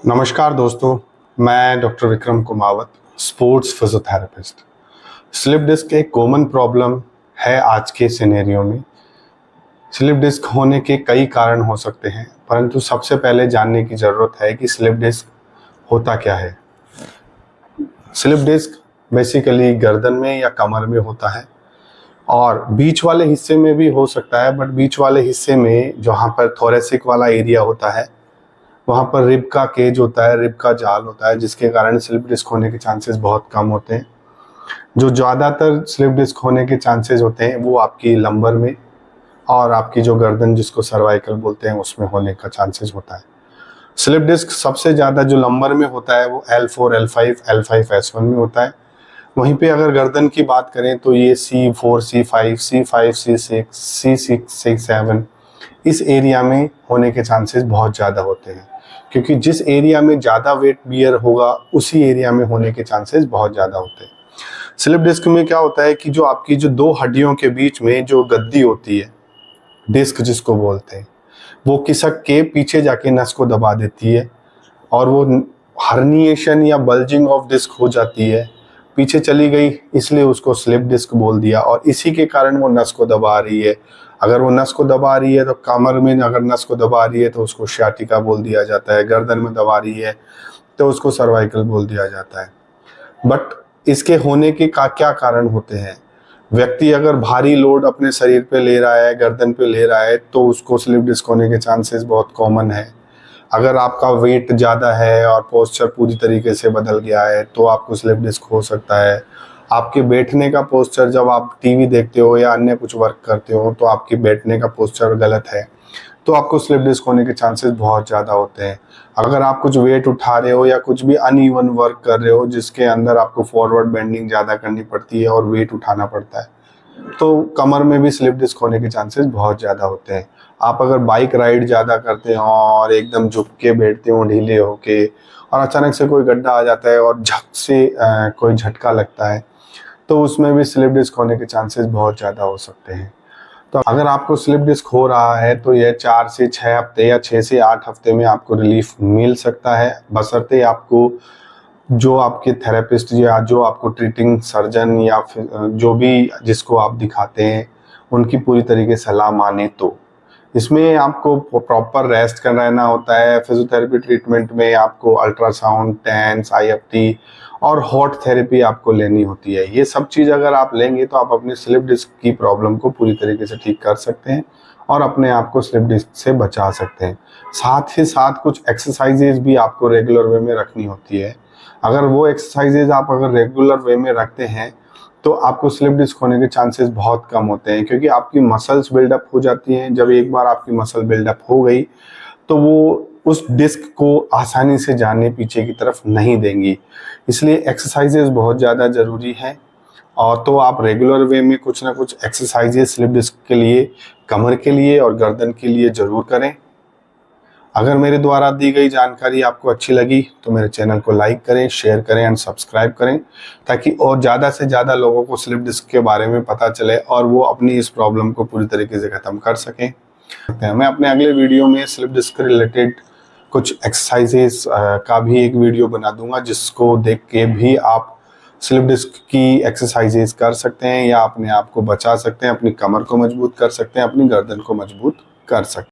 नमस्कार दोस्तों, मैं doctor Vikram Kumawat, sports physiotherapist. Slip disc एक कॉमन प्रॉब्लम है आज के सिनेरियो में। स्लिप डिस्क होने के कई कारण हो सकते हैं, परंतु सबसे पहले जानने की ज़रूरत है कि स्लिप डिस्क होता क्या है। स्लिप डिस्क बेसिकली गर्दन में या कमर में होता है और बीच वाले हिस्से में भी हो सकता है, बट बीच वाले हिस्से में जहाँ पर थोरेसिक वाला एरिया होता है वहाँ पर रिब का केज होता है, रिब का जाल होता है, जिसके कारण स्लिप डिस्क होने के चांसेस बहुत कम होते हैं। जो ज़्यादातर स्लिप डिस्क होने के चांसेस होते हैं वो आपकी लंबर में और आपकी जो गर्दन जिसको सर्वाइकल बोलते हैं उसमें होने का चांसेस होता है। स्लिप डिस्क सबसे ज़्यादा जो लंबर में होता है वो L4, L5, L5S1 में होता है। वहीं पे अगर गर्दन की बात करें तो ये C4, C5, C5, C6, C6, C7 इस एरिया में होने के चांसेस बहुत ज़्यादा होते हैं, क्योंकि जिस एरिया में ज़्यादा वेट बियर होगा उसी एरिया में होने के चांसेस बहुत ज़्यादा होते हैं। स्लिप डिस्क में क्या होता है कि जो आपकी जो दो हड्डियों के बीच में जो गद्दी होती है, डिस्क जिसको बोलते हैं, वो खिसक के पीछे जाके नस को दबा देती है और वो हर्निएशन या बल्जिंग ऑफ डिस्क हो जाती है, पीछे चली गई, इसलिए उसको स्लिप डिस्क बोल दिया और इसी के कारण वो नस को दबा रही है। अगर वो नस को दबा रही है तो कमर में अगर नस को दबा रही है तो उसको sciatica बोल दिया जाता है, गर्दन में दबा रही है तो उसको सर्वाइकल बोल दिया जाता है। बट इसके होने के क्या कारण होते हैं? व्यक्ति अगर भारी लोड अपने शरीर पे ले रहा है, गर्दन पे ले रहा है, तो उसको स्लिप डिस्क होने के चांसेस बहुत कॉमन है। अगर आपका वेट ज़्यादा है और पोस्चर पूरी तरीके से बदल गया है तो आपको स्लिप डिस्क हो सकता है। आपके बैठने का पोस्चर, जब आप टीवी देखते हो या अन्य कुछ वर्क करते हो तो आपकी बैठने का पोस्चर गलत है तो आपको स्लिप डिस्क होने के चांसेस बहुत ज़्यादा होते हैं। अगर आप कुछ वेट उठा रहे हो या कुछ भी अनइवन वर्क कर रहे हो जिसके अंदर आपको फॉरवर्ड बेंडिंग ज़्यादा करनी पड़ती है और वेट उठाना पड़ता है, तो कमर में भी स्लिप डिस्क होने के चांसेस बहुत ज़्यादा होते हैं। आप अगर बाइक राइड ज़्यादा करते हो और एकदम झुक के बैठते हो ढीले होके और अचानक से कोई गड्ढा आ जाता है और झक से कोई झटका लगता है, तो उसमें भी स्लिप डिस्क होने के चांसेस बहुत ज़्यादा हो सकते हैं। तो अगर आपको स्लिप डिस्क हो रहा है तो यह 4 से 6 हफ्ते या 6 से 8 हफ्ते में आपको रिलीफ मिल सकता है, बशर्ते आपको जो आपके थेरेपिस्ट या जो आपको ट्रीटिंग सर्जन या फिर जो भी जिसको आप दिखाते हैं उनकी पूरी तरीके से सलाह माने तो। इसमें आपको प्रॉपर रेस्ट कर रहना होता है। फिजियोथेरेपी ट्रीटमेंट में आपको अल्ट्रासाउंड, टेंस, IFT और हॉट थेरेपी आपको लेनी होती है। ये सब चीज़ अगर आप लेंगे तो आप अपनी स्लिप डिस्क की प्रॉब्लम को पूरी तरीके से ठीक कर सकते हैं और अपने आप को स्लिप डिस्क से बचा सकते हैं। साथ ही साथ कुछ एक्सरसाइजेज भी आपको रेगुलर वे में रखनी होती है। अगर वो एक्सरसाइजेज आप अगर रेगुलर वे में रखते हैं तो आपको स्लिप डिस्क होने के चांसेस बहुत कम होते हैं, क्योंकि आपकी मसल्स बिल्डअप हो जाती हैं। जब एक बार आपकी मसल बिल्डअप हो गई तो वो उस डिस्क को आसानी से जाने पीछे की तरफ नहीं देंगी। इसलिए एक्सरसाइजेज बहुत ज़्यादा ज़रूरी है और तो आप रेगुलर वे में कुछ ना कुछ एक्सरसाइजेज स्लिप डिस्क के लिए, कमर के लिए और गर्दन के लिए ज़रूर करें। अगर मेरे द्वारा दी गई जानकारी आपको अच्छी लगी तो मेरे चैनल को लाइक करें, शेयर करें एंड सब्सक्राइब करें, ताकि और ज़्यादा से ज़्यादा लोगों को स्लिप डिस्क के बारे में पता चले और वो अपनी इस प्रॉब्लम को पूरी तरीके से ख़त्म कर सकें। मैं अपने अगले वीडियो में स्लिप डिस्क रिलेटेड कुछ एक्सरसाइजेस का भी एक वीडियो बना दूंगा, जिसको देख के भी आप स्लिप डिस्क की एक्सरसाइजेस कर सकते हैं या अपने आप को बचा सकते हैं, अपनी कमर को मजबूत कर सकते हैं, अपनी गर्दन को मजबूत कर सकते हैं।